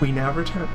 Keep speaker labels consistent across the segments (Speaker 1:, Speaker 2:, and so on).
Speaker 1: We now return.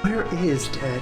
Speaker 1: Where is Ted?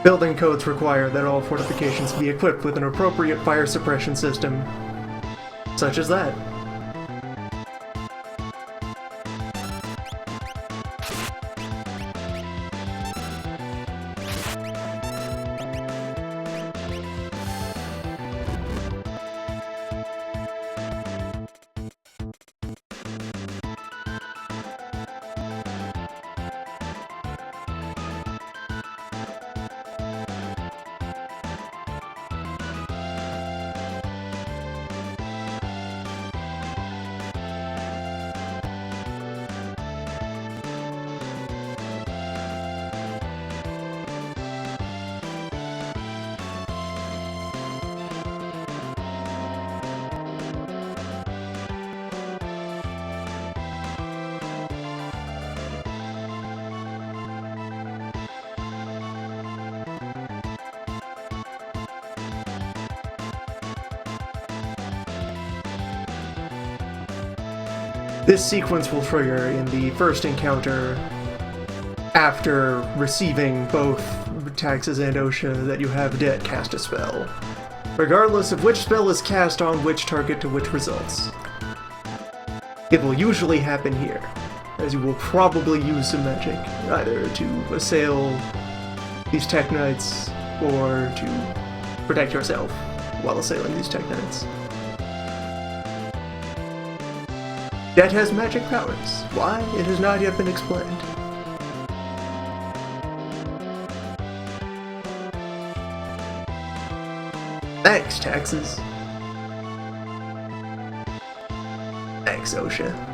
Speaker 1: Building codes require that all fortifications be equipped with an appropriate fire suppression system, such as that. This sequence will trigger in the first encounter after receiving both Taxes and OSHA that you have Det cast a spell, regardless of which spell is cast on which target to which results. It will usually happen here, as you will probably use some magic, either to assail these Tech Knights or to protect yourself while assailing these Tech Knights. Det has magic powers. Why? It has not yet been explained. Thanks, Taxes. Thanks, OSHA.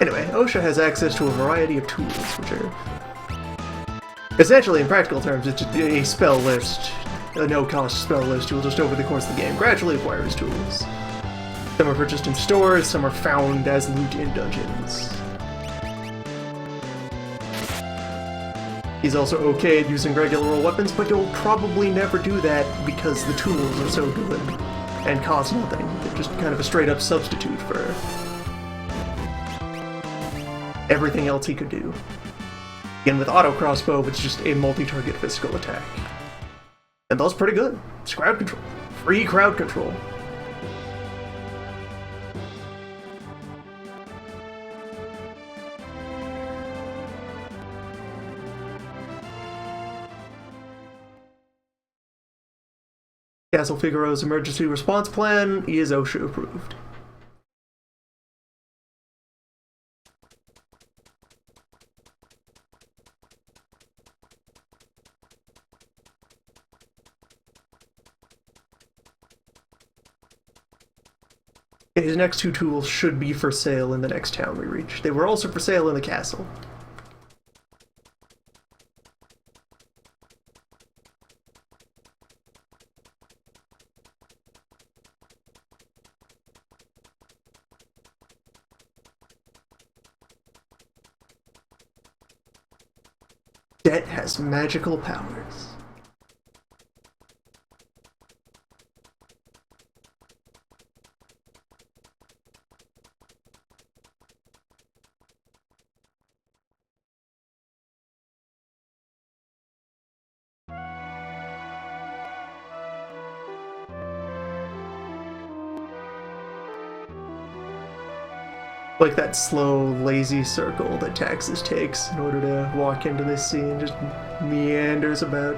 Speaker 1: Anyway, OSHA has access to a variety of tools, which are... essentially, in practical terms, it's just a spell list, a no-cost spell list you will just, over the course of the game, gradually acquire as tools. Some are purchased in stores, some are found as loot in dungeons. He's also okay at using regular old weapons, but you'll probably never do that because the tools are so good and cost nothing. They're just kind of a straight-up substitute for everything else he could do. Again, with auto crossbow, it's just a multi-target physical attack. And that's pretty good. It's crowd control. Free crowd control. Castle Figaro's emergency response plan is OSHA approved. His next two tools should be for sale in the next town we reach. They were also for sale in the castle. Det has magical powers. Like that slow, lazy circle that Taxes takes in order to walk into this scene, just meanders about.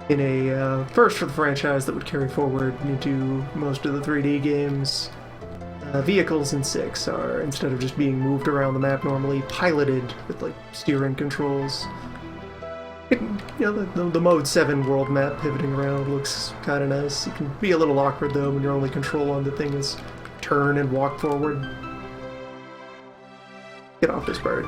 Speaker 1: in a first for the franchise that would carry forward into most of the 3D games. Vehicles in 6 are, instead of just being moved around the map normally, piloted with like steering controls. The Mode 7 world map pivoting around looks kind of nice. It can be a little awkward though when your only control on the thing is turn and walk forward. Get off this bird.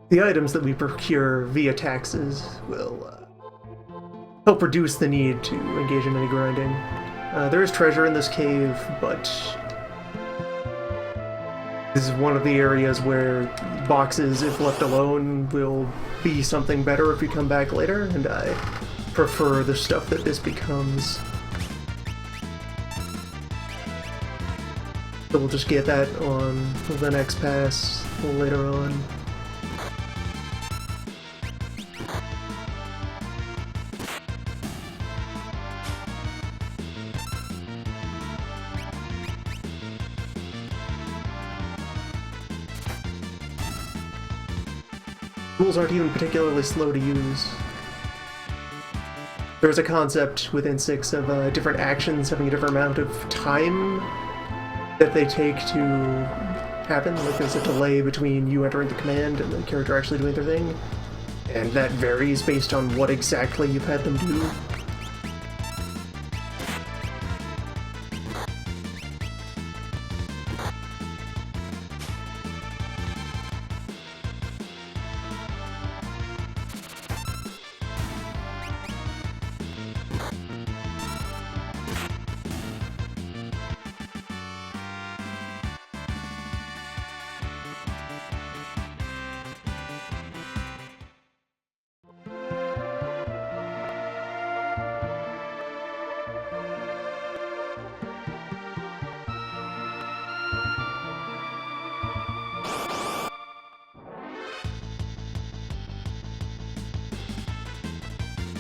Speaker 1: The items that we procure via taxes will help reduce the need to engage in any grinding. There is treasure in this cave, but this is one of the areas where boxes, if left alone, will be something better if you come back later, and I prefer the stuff that this becomes. So we'll just get that on the next pass later on. Tools aren't even particularly slow to use. There's a concept within 6 of different actions having a different amount of time that they take to happen. Like there's a delay between you entering the command and the character actually doing their thing. And that varies based on what exactly you've had them do.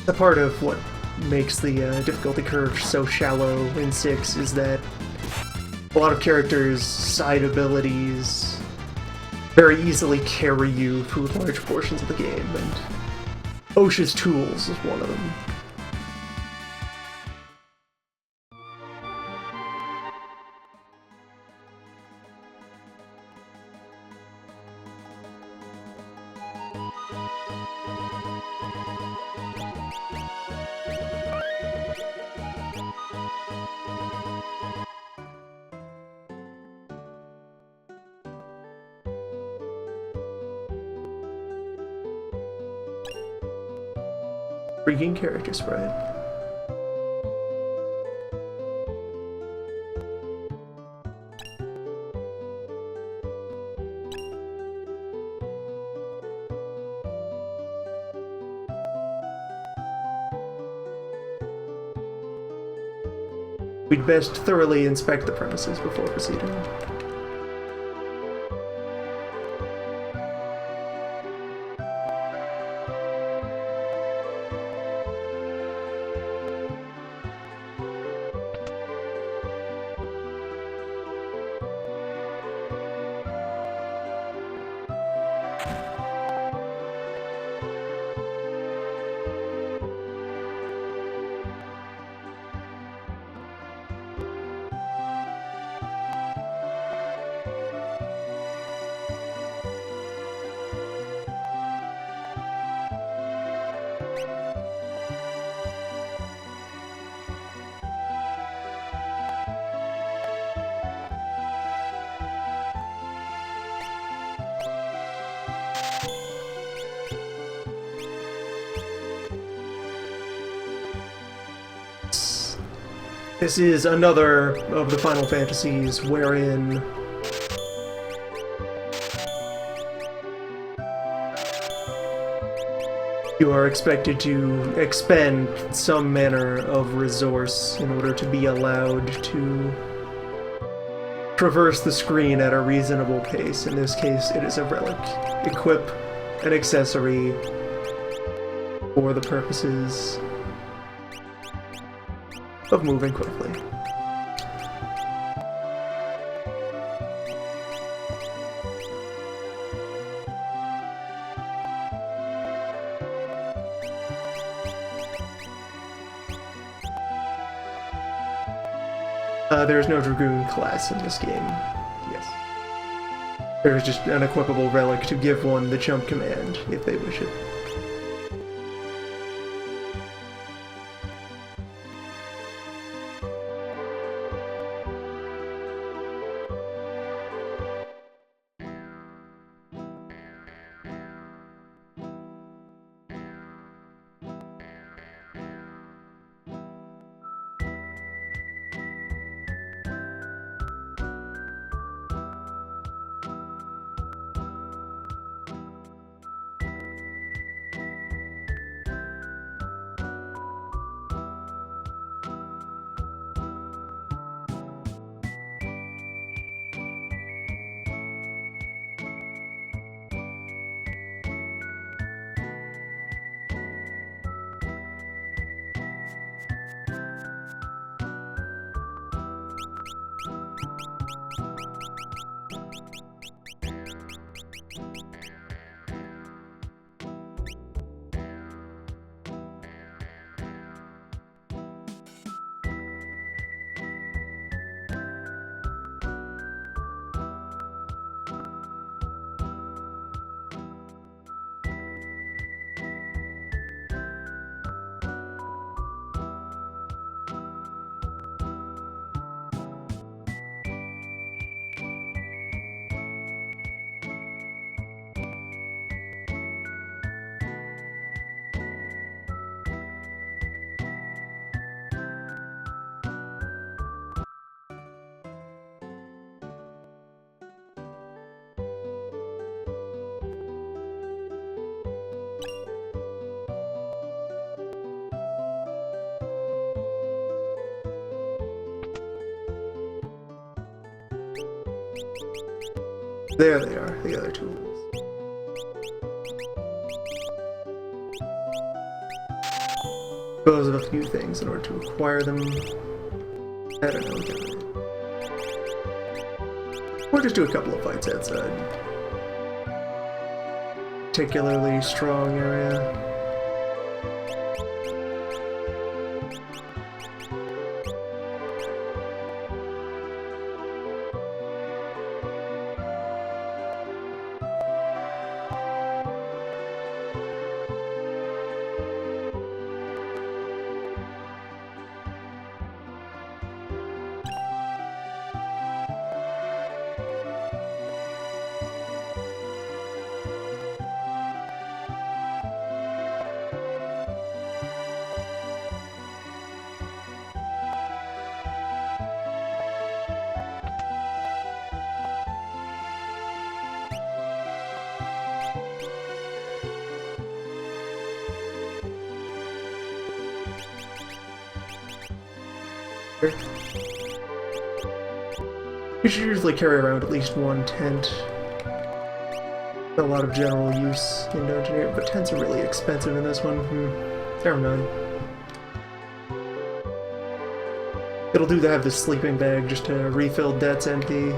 Speaker 1: A part of what makes the difficulty curve so shallow in 6 is that a lot of characters' side abilities very easily carry you through large portions of the game, and OSHA's tools is one of them. Freaking character spread. We'd best thoroughly inspect the premises before proceeding. This is another of the Final Fantasies wherein you are expected to expend some manner of resource in order to be allowed to traverse the screen at a reasonable pace. In this case, it is a relic. Equip an accessory for the purposes of moving quickly. There's no Dragoon class in this game. Yes. There's just an equipable relic to give one the jump command, if they wish it. There they are, the other tools. Dispose of a few things in order to acquire them. I don't know. Or just do a couple of fights outside. Particularly strong area. You should usually carry around at least one tent. A lot of general use in Dungeon here, but tents are really expensive in this one. Never mind. It'll do to have this sleeping bag just to refill debts empty.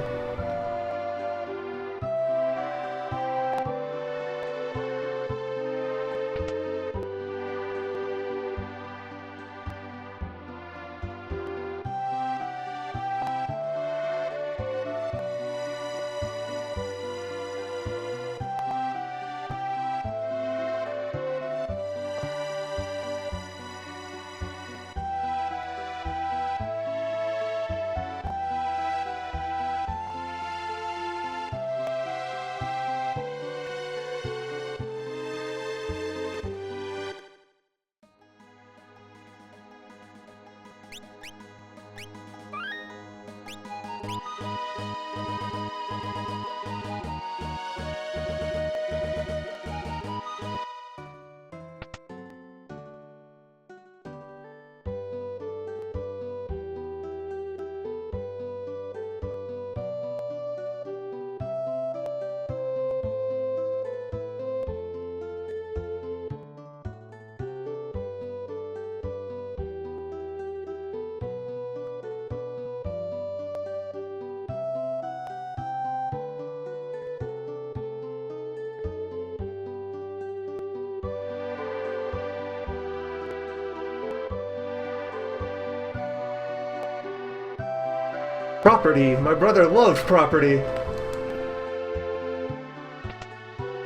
Speaker 1: Property! My brother loved property!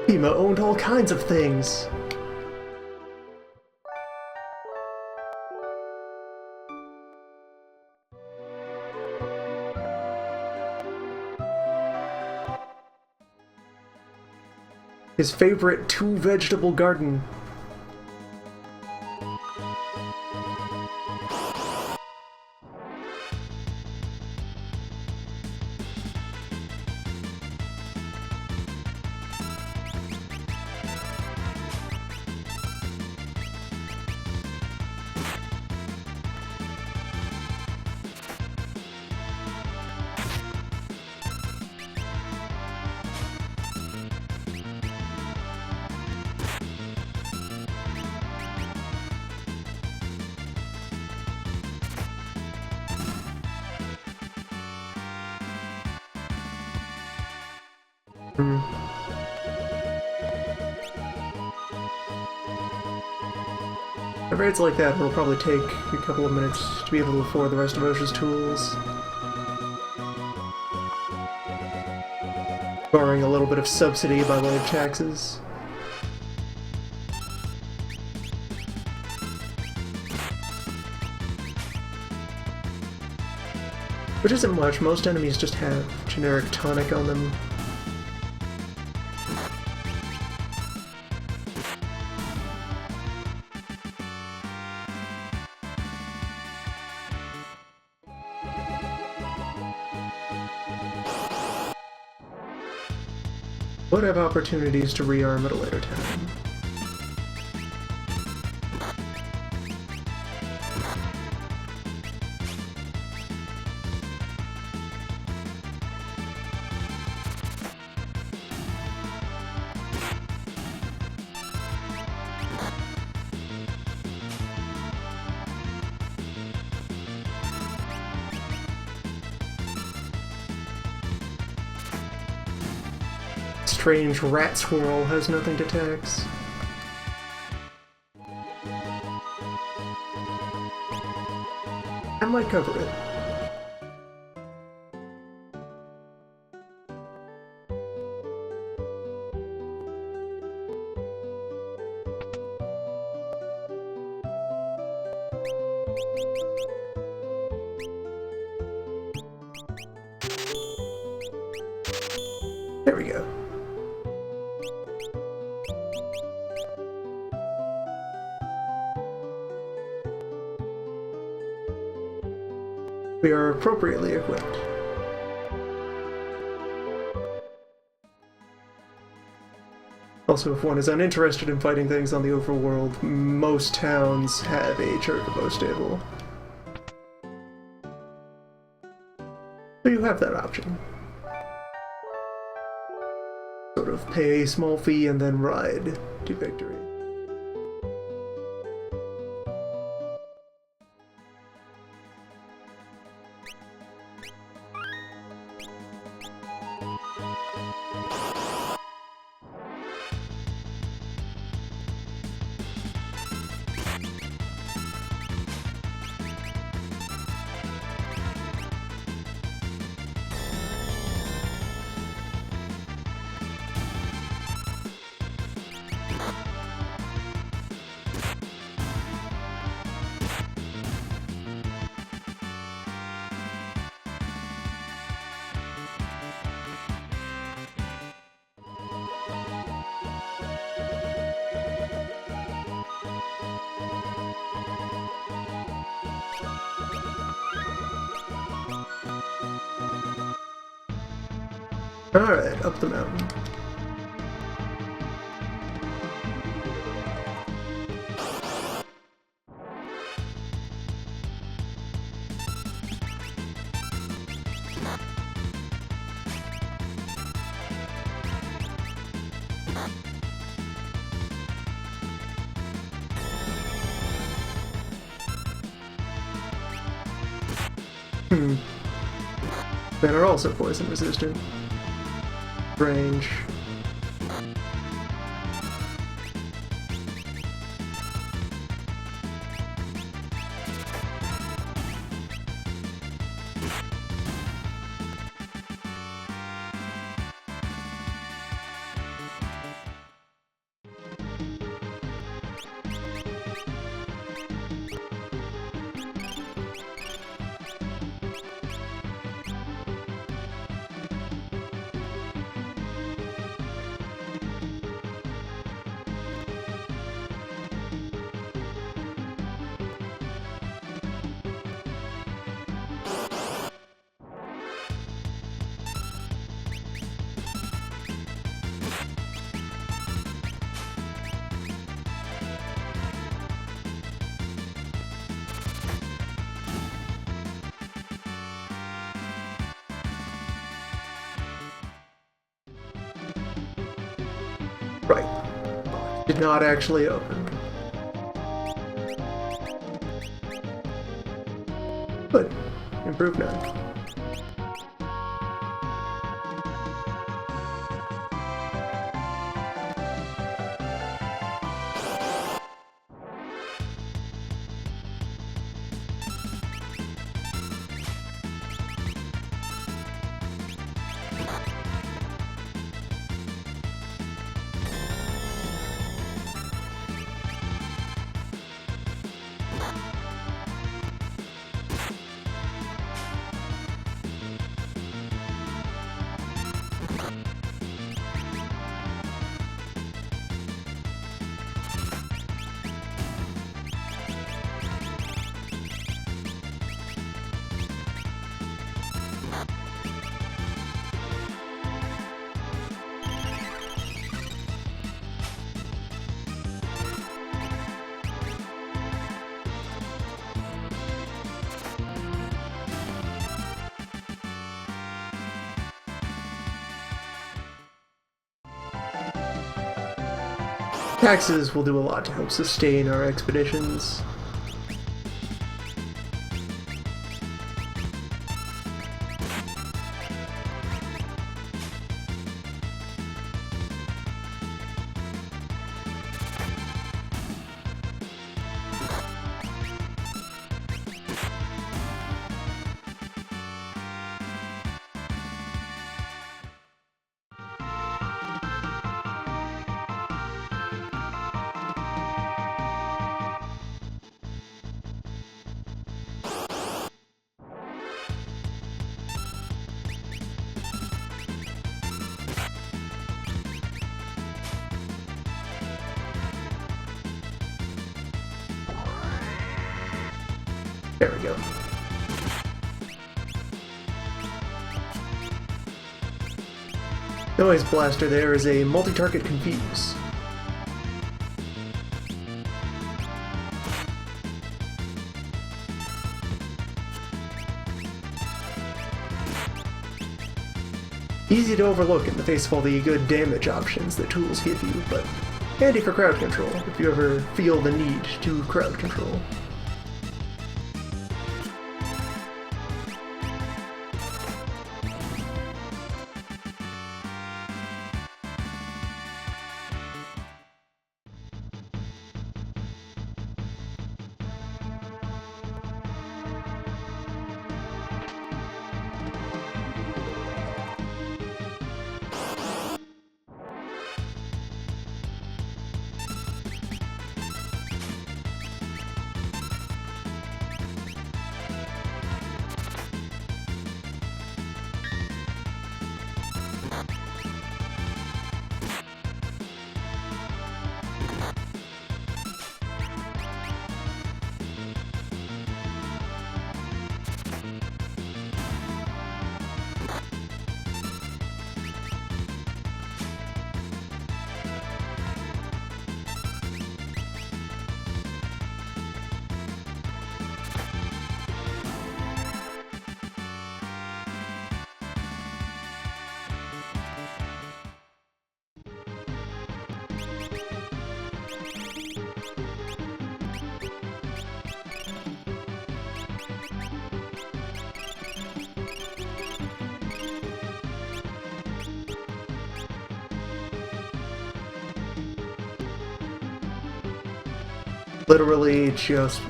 Speaker 1: Pima owned all kinds of things. His favorite 2-vegetable garden. At rates like that, it'll probably take a couple of minutes to be able to afford the rest of Osha's tools. Barring a little bit of subsidy by way of taxes. Which isn't much, most enemies just have generic tonic on them. Would have opportunities to rearm at a later time. Strange rat squirrel has nothing to tax. I might cover it. There we go. We are appropriately equipped. Also, if one is uninterested in fighting things on the overworld, most towns have a Chocobo stable. So you have that option. Sort of pay a small fee and then ride to victory. Alright, up the mountain. Men are also poison resistant. Range. Right. Did not actually open. But improved now. Taxes will do a lot to help sustain our expeditions. There we go. Noise blaster there is a multi-target confuse. Easy to overlook in the face of all the good damage options that tools give you, but handy for crowd control if you ever feel the need to crowd control. Literally just...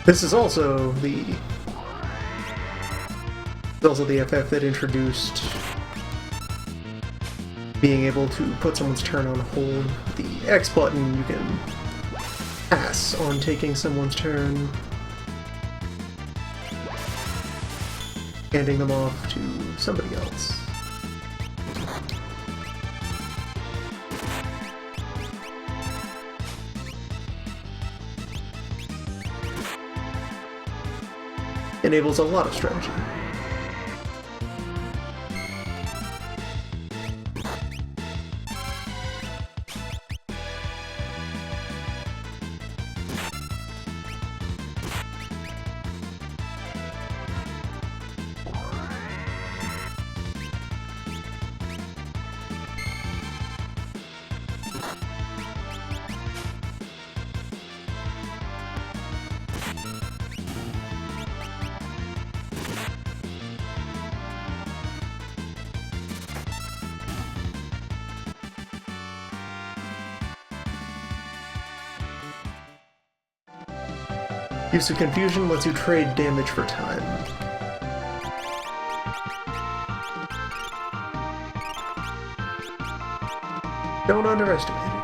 Speaker 1: This is also the FF that introduced being able to put someone's turn on hold. The X button, you can pass on taking someone's turn, handing them off to somebody else. Enables a lot of strategy. Use of Confusion lets you trade damage for time. Don't underestimate it.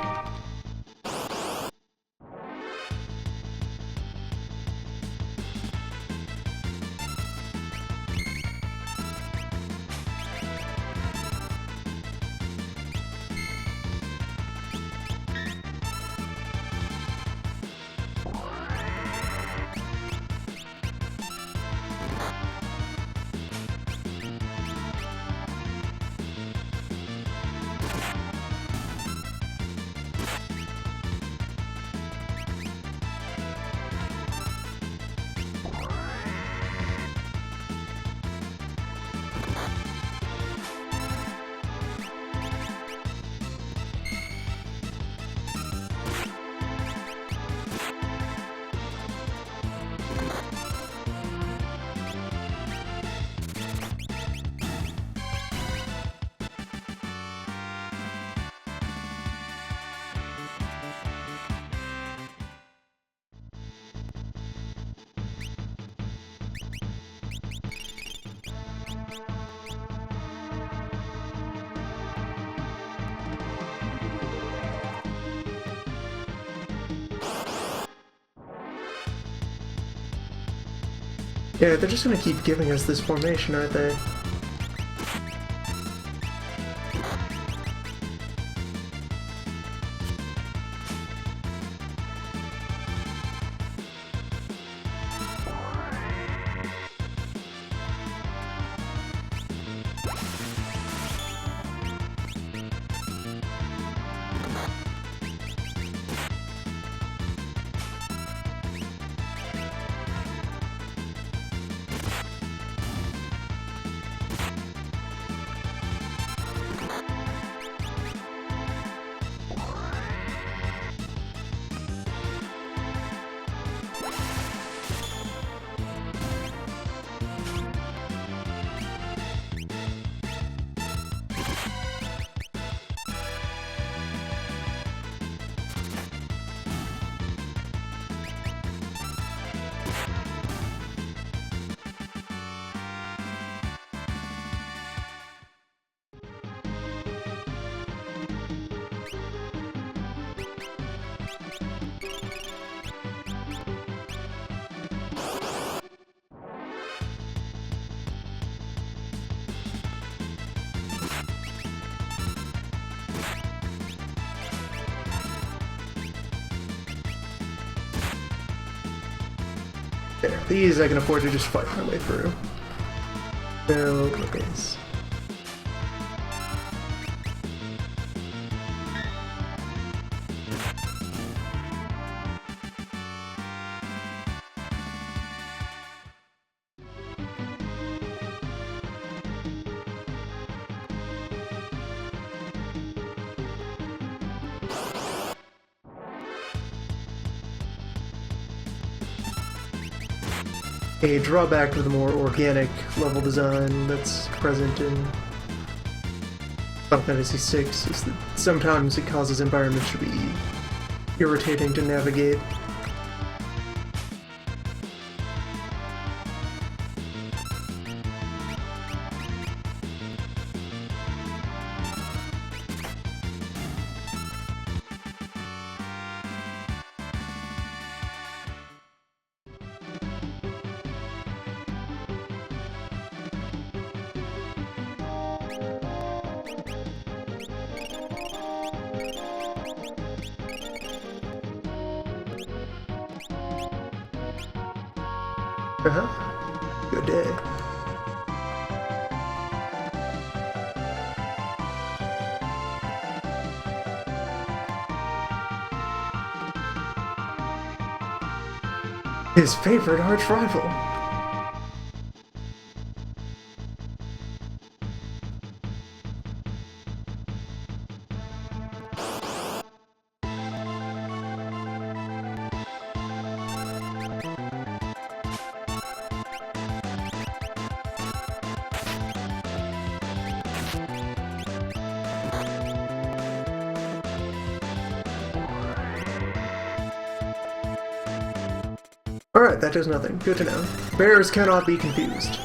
Speaker 1: Yeah, they're just gonna keep giving us this formation, aren't they? There, these I can afford to just fight my way through. No, thanks. A drawback to the more organic level design that's present in Final Fantasy VI is that sometimes it causes environments to be irritating to navigate. Uh-huh. Good day. His favorite arch rival. Alright, that does nothing. Good to know. Bears cannot be confused.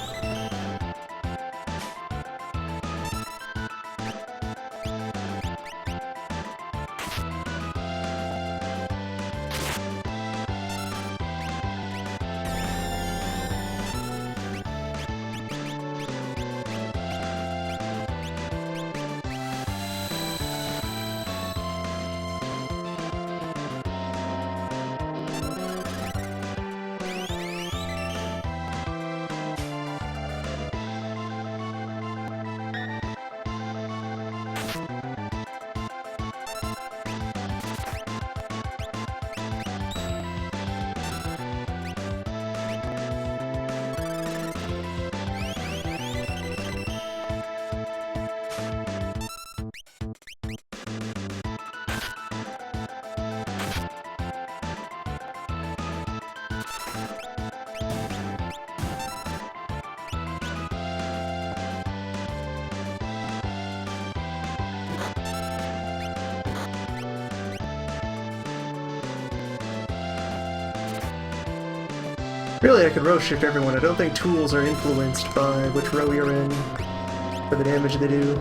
Speaker 1: Really, I could row shift everyone. I don't think tools are influenced by which row you're in for the damage they do.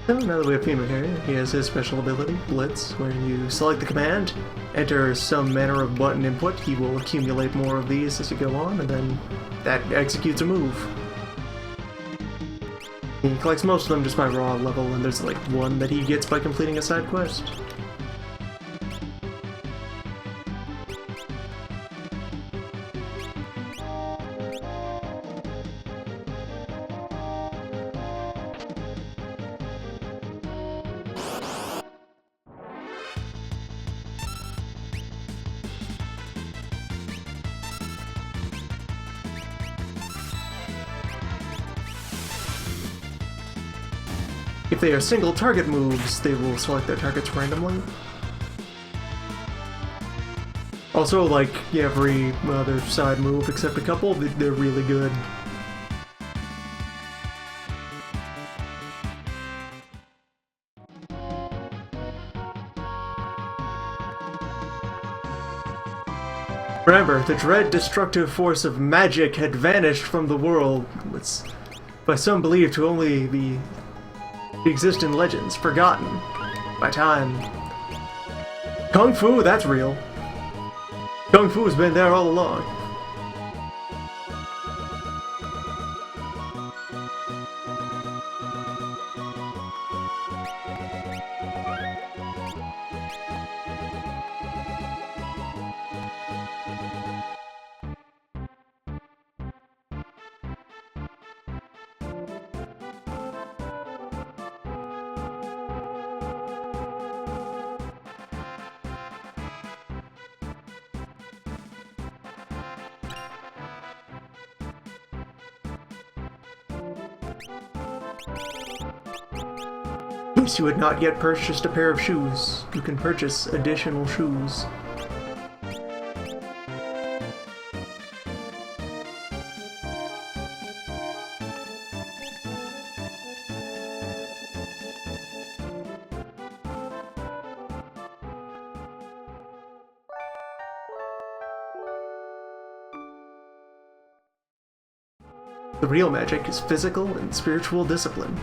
Speaker 1: So now that we have Pima here, he has his special ability, Blitz, where you select the command, enter some manner of button input, he will accumulate more of these as you go on, and then that executes a move. He collects most of them just by raw level, and there's like one that he gets by completing a side quest. If they are single target moves, they will select their targets randomly. Also, like every other side move except a couple, they're really good. Remember, the dread destructive force of magic had vanished from the world. It's by some believed to only be exist in legends, forgotten by time. Kung Fu, that's real. Kung Fu's been there all along. In case you had not yet purchased a pair of shoes, you can purchase additional shoes. The real magic is physical and spiritual discipline.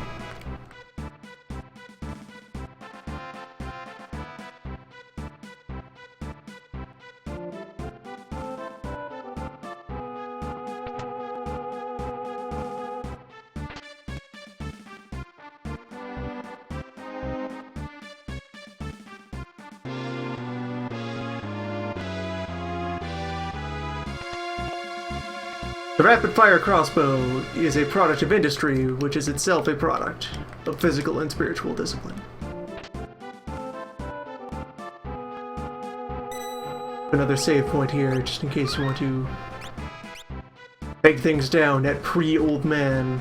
Speaker 1: The rapid-fire crossbow is a product of industry, which is itself a product of physical and spiritual discipline. Another save point here, just in case you want to beg things down at pre-old man.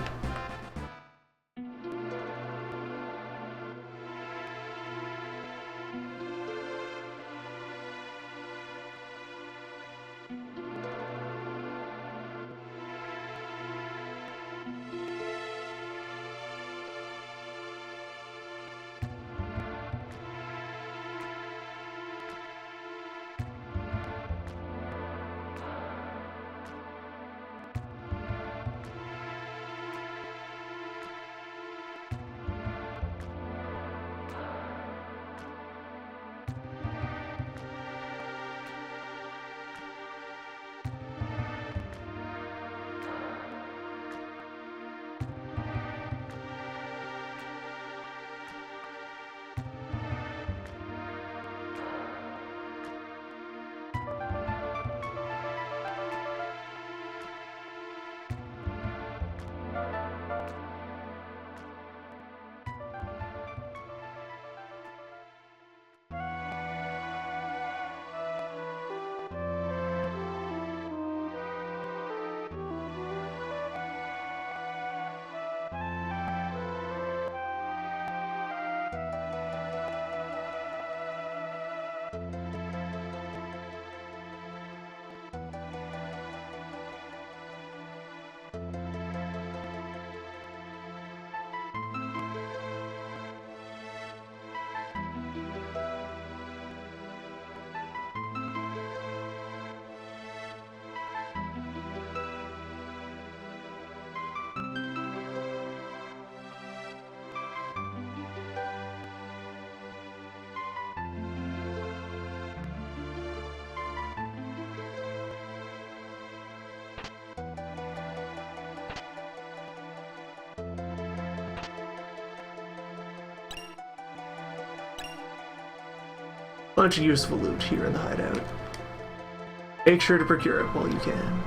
Speaker 1: Bunch of useful loot here in the hideout. Make sure to procure it while you can.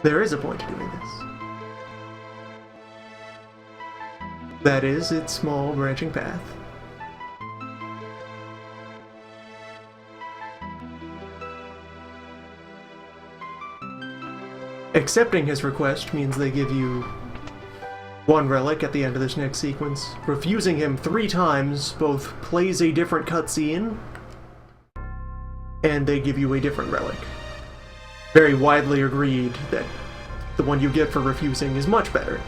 Speaker 1: There is a point to doing this. That is its small branching path. Accepting his request means they give you one relic at the end of this next sequence. Refusing him 3 times both plays a different cutscene, and they give you a different relic. Very widely agreed that the one you get for refusing is much better.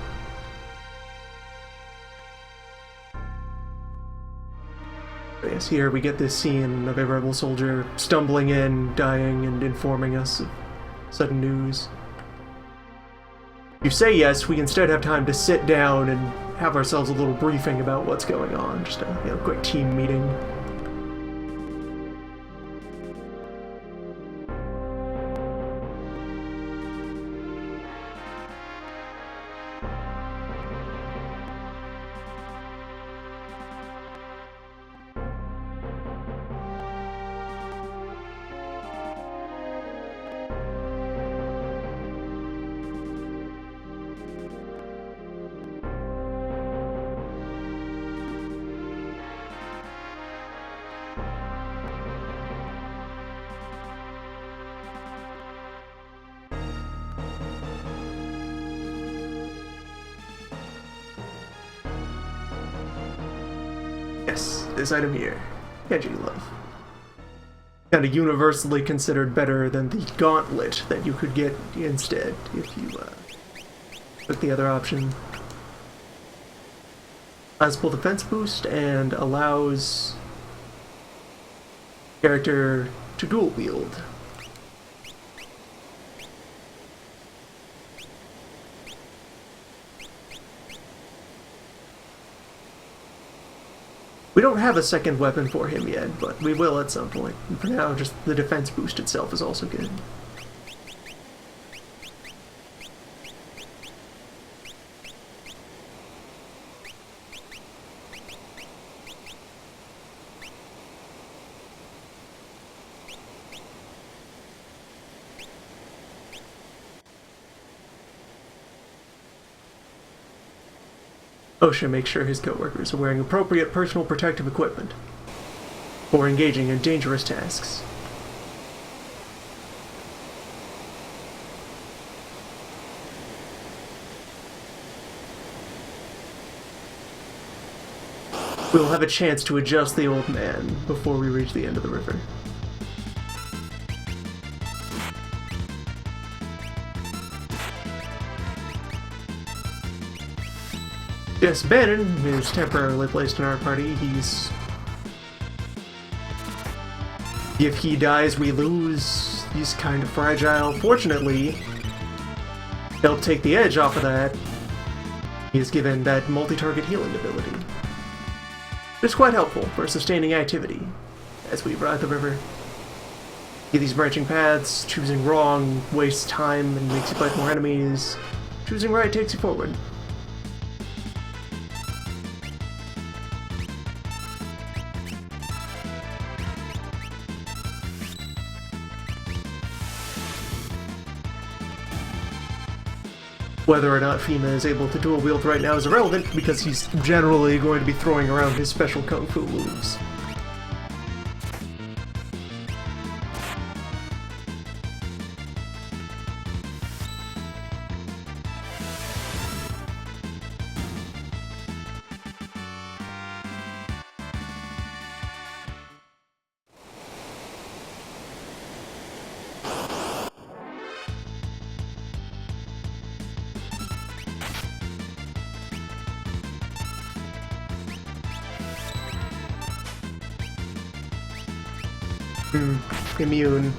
Speaker 1: But yes, here we get this scene of a rebel soldier stumbling in, dying, and informing us of sudden news. If you say yes, we instead have time to sit down and have ourselves a little briefing about what's going on. Just a quick team meeting. Yes, this item here. Hedging Love. Kind of universally considered better than the gauntlet that you could get instead if you took the other option. Sizable defense boost and allows character to dual wield. We don't have a second weapon for him yet, but we will at some point. And for now, just the defense boost itself is also good. OSHA makes sure his coworkers are wearing appropriate personal protective equipment for engaging in dangerous tasks. We'll have a chance to adjust the old man before we reach the end of the river. Yes, Bannon is temporarily placed in our party. If he dies, we lose. He's kind of fragile. Fortunately, to help take the edge off of that, he is given that multi-target healing ability. It's quite helpful for sustaining activity as we ride the river. Get these branching paths, choosing wrong wastes time and makes you fight more enemies. Choosing right takes you forward. Whether or not FEMA is able to dual wield right now is irrelevant because he's generally going to be throwing around his special kung fu moves. Immune.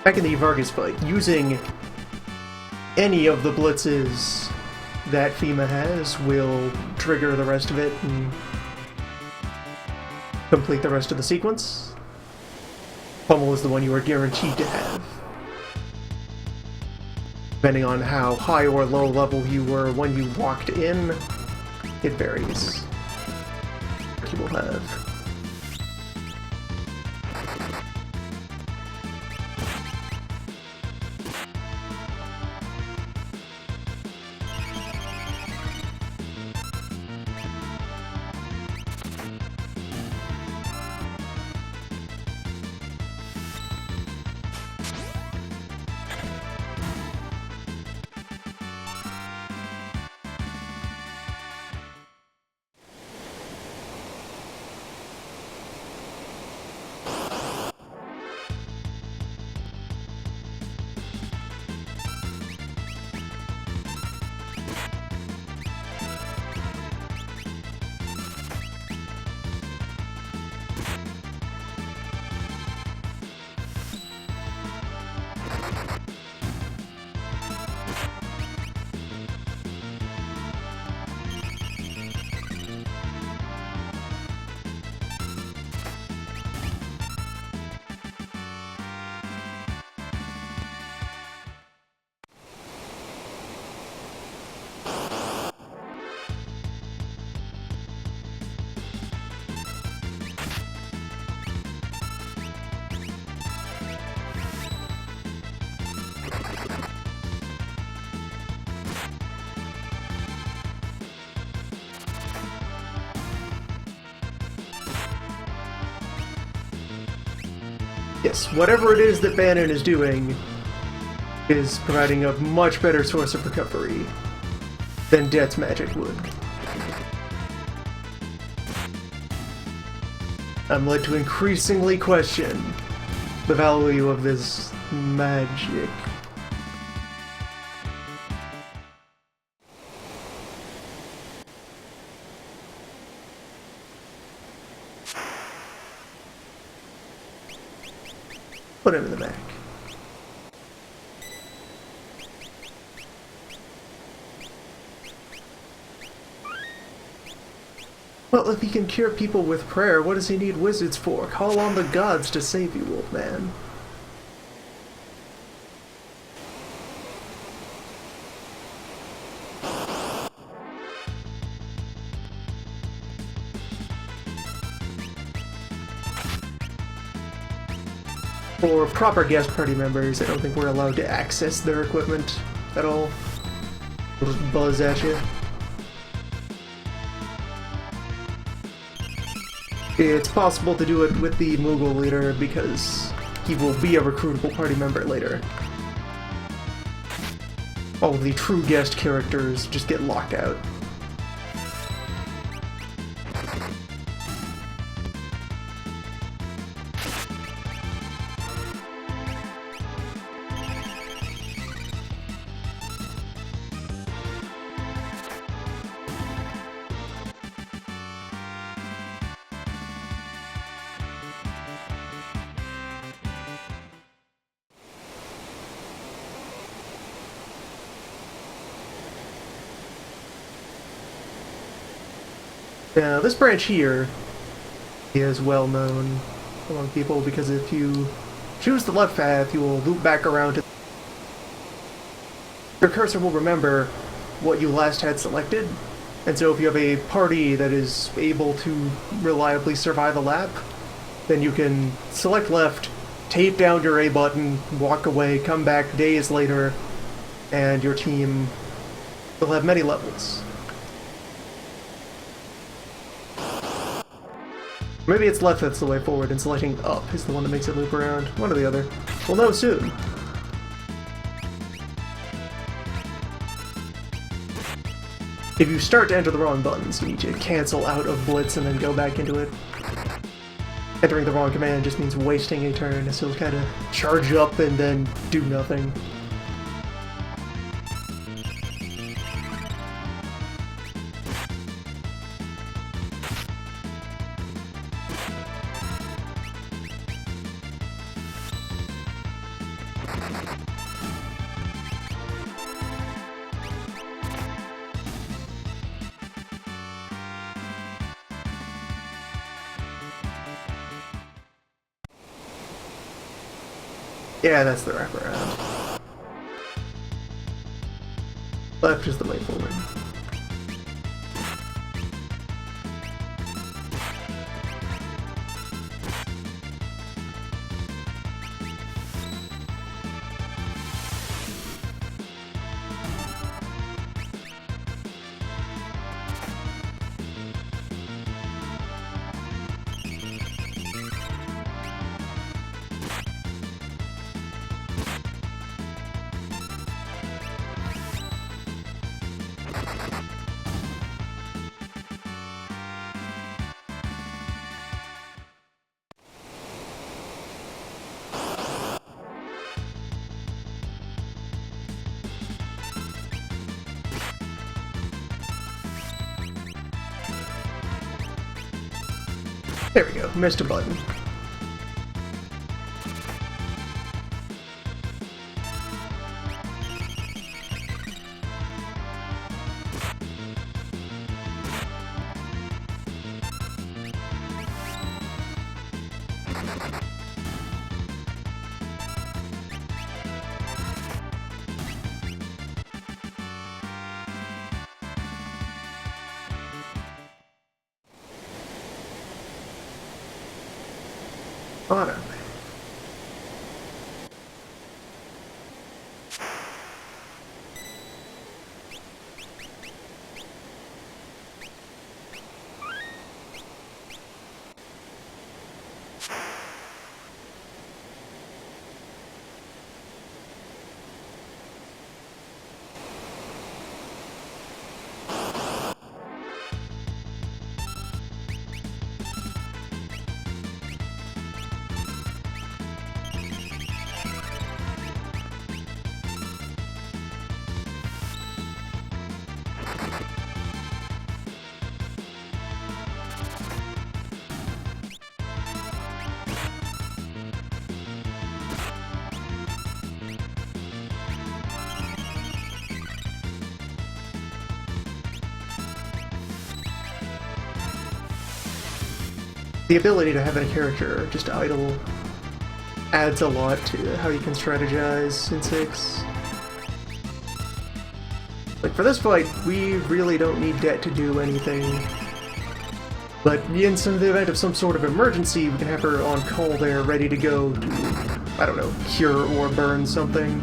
Speaker 1: Back in the Vargas fight, using any of the blitzes that FEMA has will trigger the rest of it and complete the rest of the sequence. Pummel is the one you are guaranteed to have. Depending on how high or low level you were when you walked in, it varies what you will have. Yes, whatever it is that Bannon is doing is providing a much better source of recovery than Death's magic would. I'm led to increasingly question the value of this magic. Put him in the back. Well, if he can cure people with prayer, what does he need wizards for? Call on the gods to save you, old man. For proper guest party members, I don't think we're allowed to access their equipment at all. They'll just buzz at you. It's possible to do it with the Moogle leader because he will be a recruitable party member later. All of the true guest characters just get locked out. Now, this branch here is well known among people because if you choose the left path, you will loop back around to... Your cursor will remember what you last had selected, and so if you have a party that is able to reliably survive a lap, then you can select left, tape down your A button, walk away, come back days later, and your team will have many levels. Maybe it's left that's the way forward, and selecting up is the one that makes it loop around. One or the other. We'll know soon. If you start to enter the wrong buttons, you need to cancel out of Blitz and then go back into it. Entering the wrong command just means wasting a turn, so you'll kind of charge up and then do nothing. Yeah, that's the wraparound. Left is the way forward. There we go, missed a button. Honor. The ability to have a character just idle adds a lot to how you can strategize in 6. Like, for this fight, we really don't need Det to do anything. But in the event of some sort of emergency, we can have her on call there, ready to go to, I don't know, cure or burn something.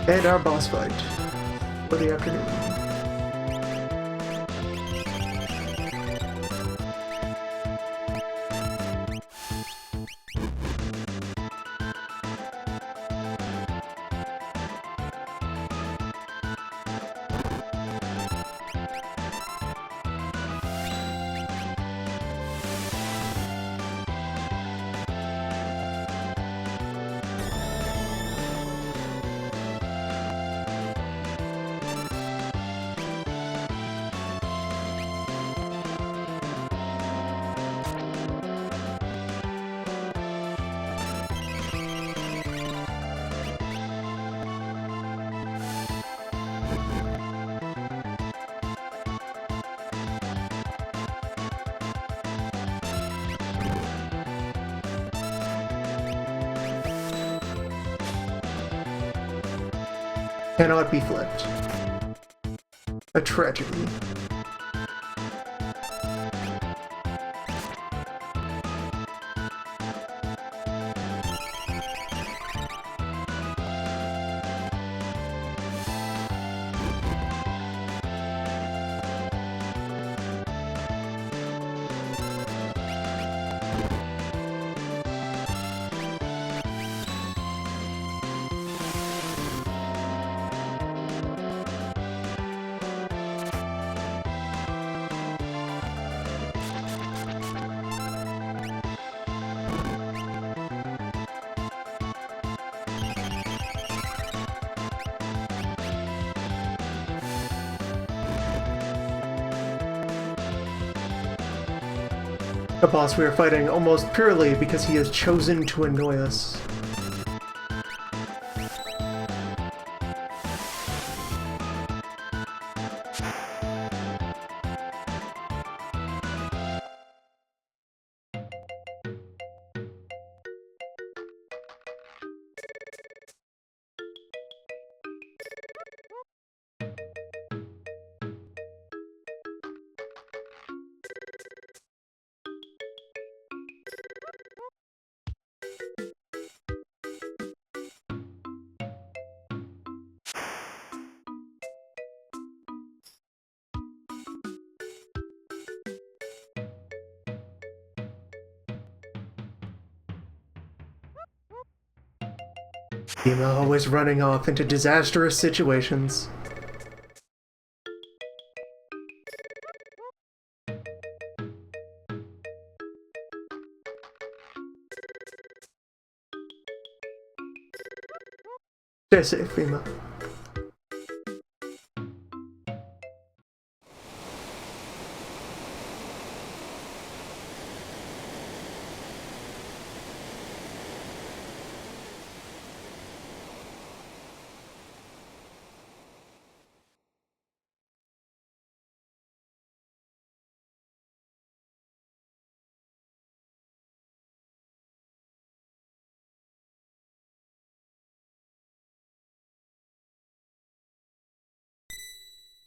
Speaker 1: And our boss fight for the afternoon. Cannot be flipped. A tragedy. A boss we are fighting almost purely because he has chosen to annoy us. Ema always running off into disastrous situations. Stay safe, Ema.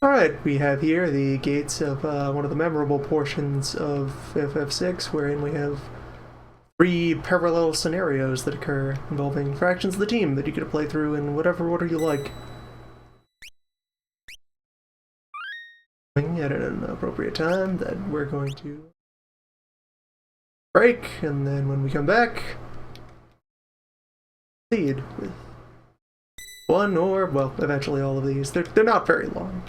Speaker 1: Alright, we have here the gates of one of the memorable portions of FF6, wherein we have 3 parallel scenarios that occur involving fractions of the team that you get to play through in whatever order you like. At an appropriate time that we're going to break, and then when we come back, proceed with one or, well, eventually all of these. They're not very long.